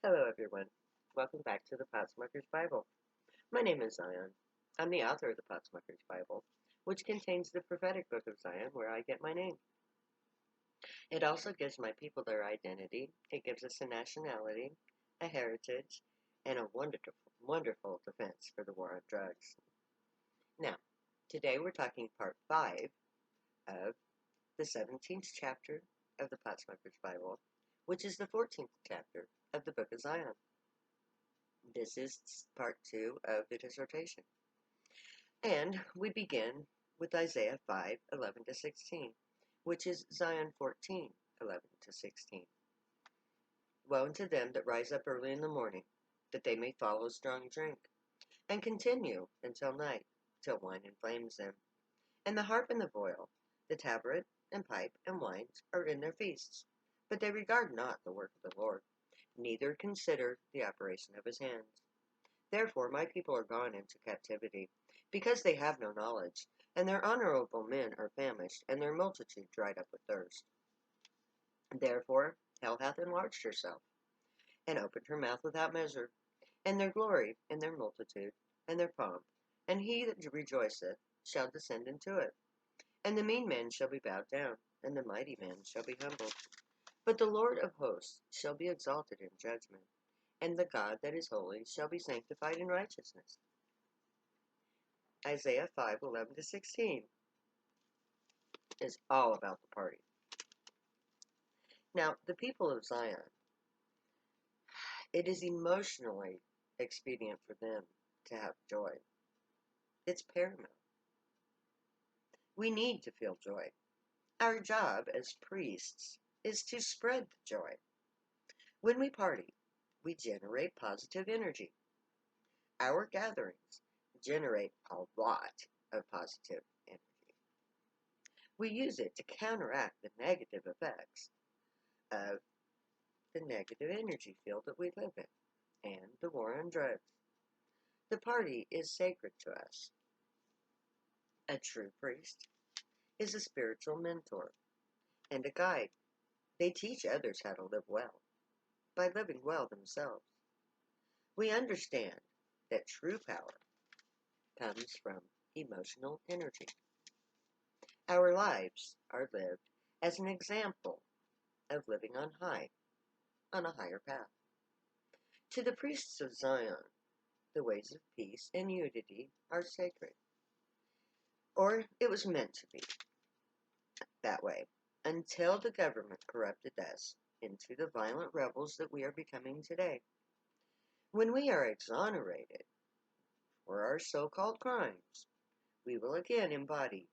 Hello, everyone. Welcome back to the Potsmuckers Bible. My name is Zion. I'm the author of the Potsmuckers Bible, which contains the prophetic book of Zion, where I get my name. It also gives my people their identity. It gives us a nationality, a heritage, and a wonderful defense for the war on drugs. Now, today we're talking part 5 of the 17th chapter of the Potsmuckers Bible, which is the 14th chapter of the book of Zion. This is part 2 of the dissertation. And we begin with Isaiah 5:11 to 16, which is Zion 14:11 to 16. Woe unto them that rise up early in the morning, that they may follow strong drink, and continue until night, till wine inflames them. And the harp and the viol, the tabret and pipe and wines are in their feasts. But they regard not the work of the Lord, neither consider the operation of his hands. Therefore my people are gone into captivity, because they have no knowledge, and their honorable men are famished, and their multitude dried up with thirst. Therefore hell hath enlarged herself, and opened her mouth without measure, and their glory, and their multitude, and their pomp, and he that rejoiceth shall descend into it. And the mean man shall be bowed down, and the mighty man shall be humbled. But the Lord of hosts shall be exalted in judgment, and the God that is holy shall be sanctified in righteousness. Isaiah 5:11 to 16 is all about the party. Now, the people of Zion, it is emotionally expedient for them to have joy. It's paramount. We need to feel joy. Our job as priests is to spread the joy. When we party, we generate positive energy. Our gatherings generate a lot of positive energy. We use it to counteract the negative effects of the negative energy field that we live in and the war on drugs. The party is sacred to us. A true priest is a spiritual mentor and a guide. They teach others how to live well by living well themselves. We understand that true power comes from emotional energy. Our lives are lived as an example of living on high, on a higher path. To the priests of Zion, the ways of peace and unity are sacred. Or it was meant to be that way, until the government corrupted us into the violent rebels that we are becoming today. When we are exonerated for our so-called crimes, we will again embody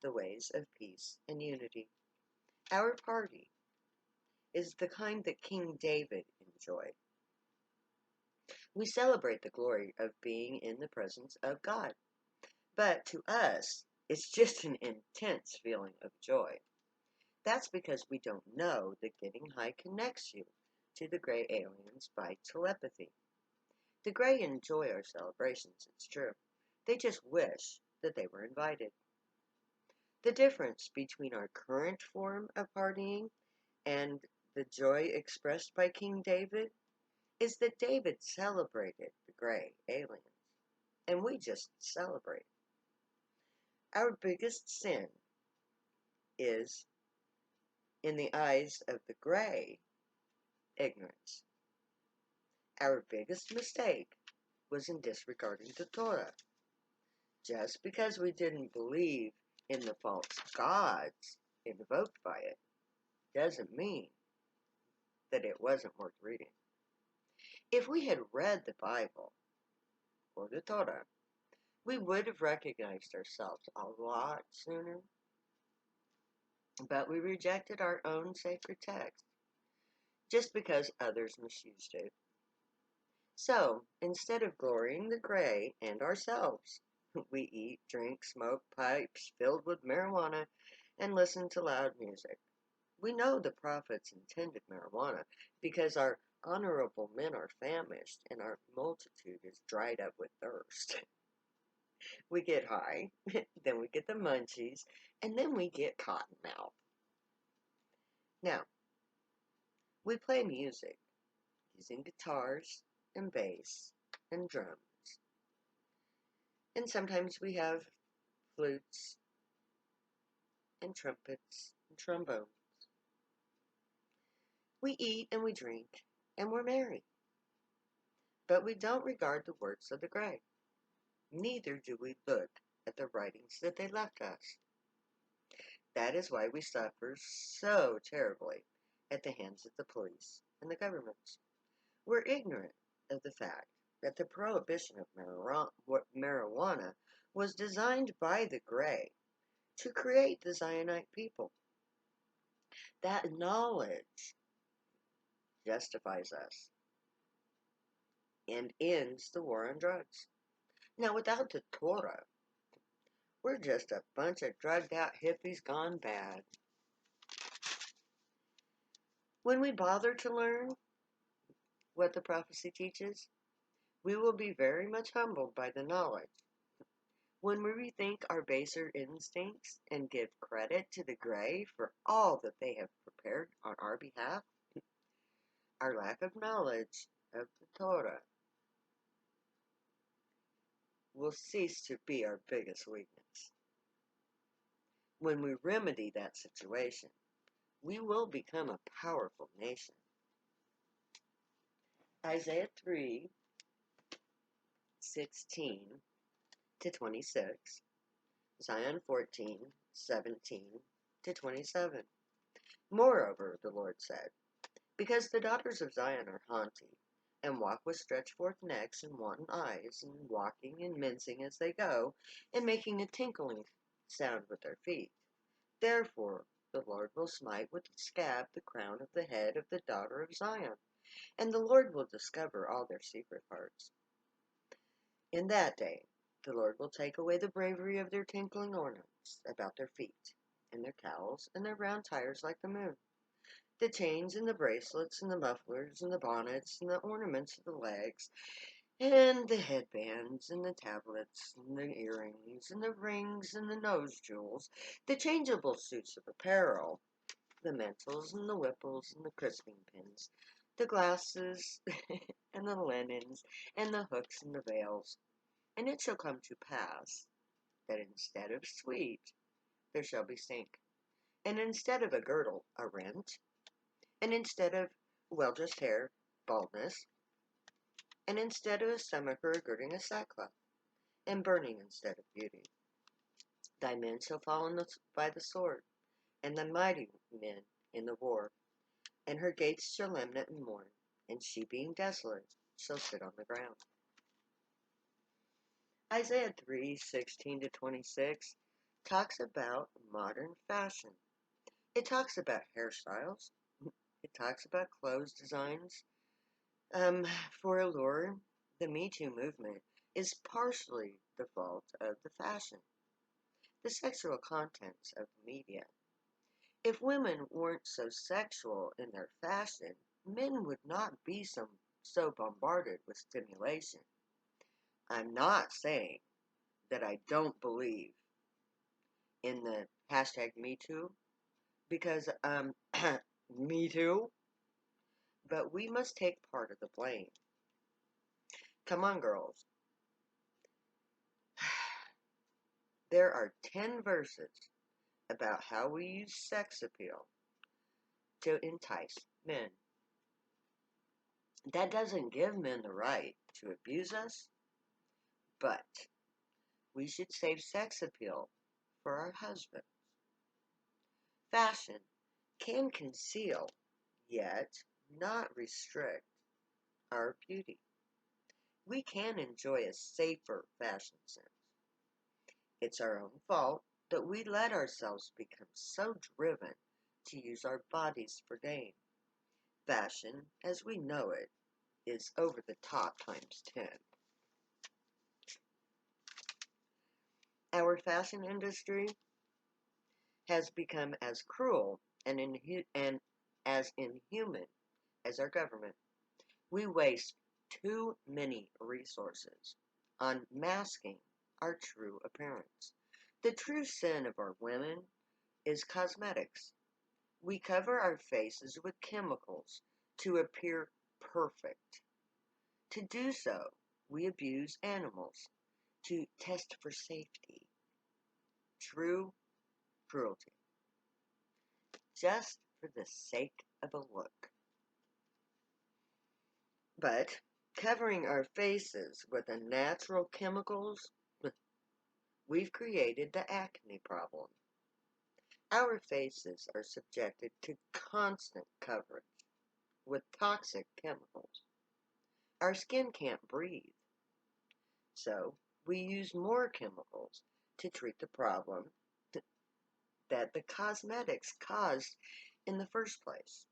the ways of peace and unity. Our party is the kind that King David enjoyed. We celebrate the glory of being in the presence of God, but to us, it's just an intense feeling of joy. That's because we don't know that getting high connects you to the gray aliens by telepathy. The gray enjoy our celebrations, it's true. They just wish that they were invited. The difference between our current form of partying and the joy expressed by King David is that David celebrated the gray aliens, and we just celebrate. Our biggest sin is, in the eyes of the gray, ignorance. Our biggest mistake was in disregarding the Torah. Just because we didn't believe in the false gods invoked by it doesn't mean that it wasn't worth reading. If we had read the Bible or the Torah, we would have recognized ourselves a lot sooner, but we rejected our own sacred text just because others misused it. So, instead of glorying the gray and ourselves, we eat, drink, smoke pipes filled with marijuana, and listen to loud music. We know the prophets intended marijuana because our honorable men are famished and our multitude is dried up with thirst. We get high, then we get the munchies, and then we get cottonmouth. Now, we play music, using guitars and bass and drums. And sometimes we have flutes and trumpets and trombones. We eat and we drink and we're merry. But we don't regard the works of the great. Neither do we look at the writings that they left us. That is why we suffer so terribly at the hands of the police and the governments. We're ignorant of the fact that the prohibition of marijuana was designed by the Grey to create the Zionite people. That knowledge justifies us and ends the war on drugs. Now, without the Torah, we're just a bunch of drugged out hippies gone bad. When we bother to learn what the prophecy teaches, we will be very much humbled by the knowledge. When we rethink our baser instincts and give credit to the Grey for all that they have prepared on our behalf, our lack of knowledge of the Torah will cease to be our biggest weakness. When we remedy that situation, we will become a powerful nation. Isaiah 3:16 to 26, Zion 14:17 to 27. Moreover, the Lord said, because the daughters of Zion are haughty, and walk with stretched forth necks and wanton eyes, and walking and mincing as they go, and making a tinkling sound with their feet. Therefore the Lord will smite with a scab the crown of the head of the daughter of Zion, and the Lord will discover all their secret parts. In that day the Lord will take away the bravery of their tinkling ornaments about their feet, and their cowls, and their round tires like the moon, the chains and the bracelets and the mufflers and the bonnets and the ornaments of the legs and the headbands and the tablets and the earrings and the rings and the nose jewels, the changeable suits of apparel, the mantles and the whipples and the crisping pins, the glasses and the linens and the hooks and the veils. And it shall come to pass that instead of sweet there shall be stink, and instead of a girdle a rent, and instead of well-dressed hair, baldness, and instead of a stomacher girding a sackcloth, and burning instead of beauty. Thy men shall fall by the sword, and thy mighty men in the war, and her gates shall lament and mourn, and she being desolate shall sit on the ground. Isaiah 3:16 to 26 talks about modern fashion. It talks about hairstyles. It talks about clothes designs. For allure, the Me Too movement is partially the fault of the fashion, the sexual contents of the media. If women weren't so sexual in their fashion, men would not be so bombarded with stimulation. I'm not saying that I don't believe in the hashtag Me Too, because me too, but we must take part of the blame. Come on, girls. There are 10 verses about how we use sex appeal to entice men. That doesn't give men the right to abuse us, but we should save sex appeal for our husbands. Fashion can conceal, yet not restrict, our beauty. We can enjoy a safer fashion sense. It's our own fault that we let ourselves become so driven to use our bodies for gain. Fashion, as we know it, is over the top times 10. Our fashion industry has become as cruel and as inhuman as our government. We waste too many resources on masking our true appearance. The true sin of our women is cosmetics. We cover our faces with chemicals to appear perfect. To do so, we abuse animals to test for safety. True cruelty. Just for the sake of a look. But covering our faces with unnatural chemicals, we've created the acne problem. Our faces are subjected to constant coverage with toxic chemicals. Our skin can't breathe, so we use more chemicals to treat the problem that the cosmetics caused in the first place.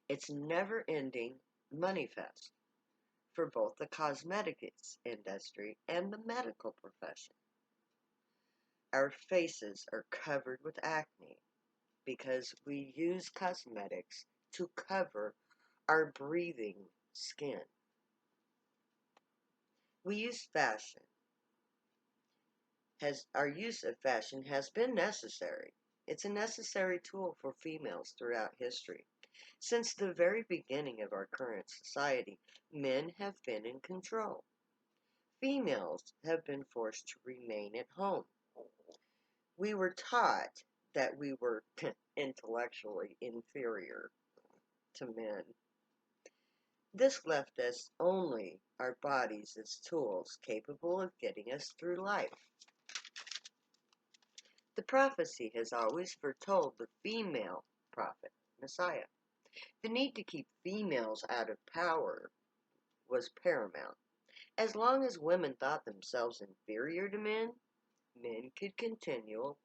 It's never-ending money fest for both the cosmetics industry and the medical profession. Our faces are covered with acne because we use cosmetics to cover our breathing skin. We use fashion. Our use of fashion has been necessary. It's a necessary tool for females throughout history. Since the very beginning of our current society, men have been in control. Females have been forced to remain at home. We were taught that we were intellectually inferior to men. This left us only our bodies as tools capable of getting us through life. The prophecy has always foretold the female prophet, Messiah. The need to keep females out of power was paramount. As long as women thought themselves inferior to men, men could continue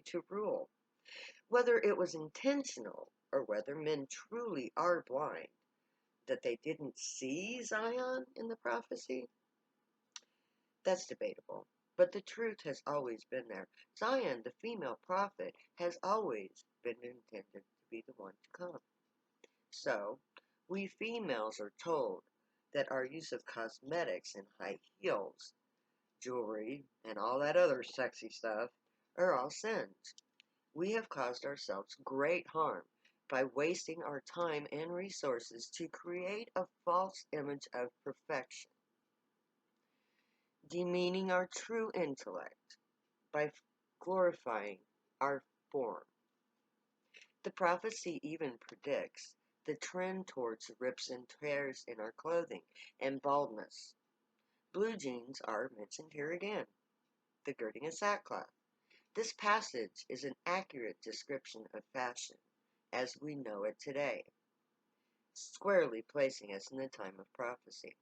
to rule. Whether it was intentional or whether men truly are blind, that they didn't see Zion in the prophecy, that's debatable. But the truth has always been there. Zion, the female prophet, has always been intended to be the one to come. So, we females are told that our use of cosmetics and high heels, jewelry, and all that other sexy stuff are all sins. We have caused ourselves great harm by wasting our time and resources to create a false image of perfection, demeaning our true intellect by glorifying our form. The prophecy even predicts the trend towards rips and tears in our clothing and baldness. Blue jeans are mentioned here again, the girding of sackcloth. This passage is an accurate description of fashion as we know it today, squarely placing us in the time of prophecy.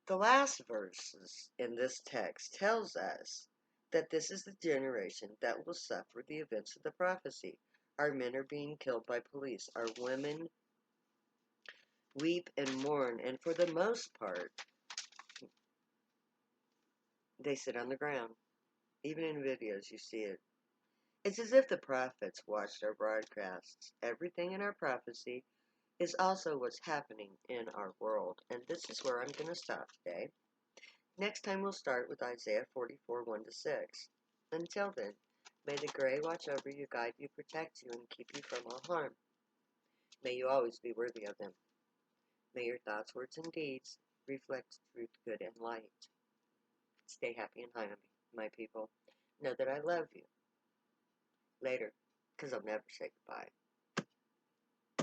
The last verses in this text tells us that this is the generation that will suffer the events of the prophecy. Our men are being killed by police. Our women weep and mourn, and for the most part, they sit on the ground. Even in videos, you see it. It's as if the prophets watched our broadcasts. Everything in our prophecy is also what's happening in our world. And this is where I'm going to stop today. Next time we'll start with Isaiah 44, 1-6. Until then, may the gray watch over you, guide you, protect you, and keep you from all harm. May you always be worthy of them. May your thoughts, words, and deeds reflect truth, good, and light. Stay happy and high, my people. Know that I love you. Later, because I'll never say goodbye.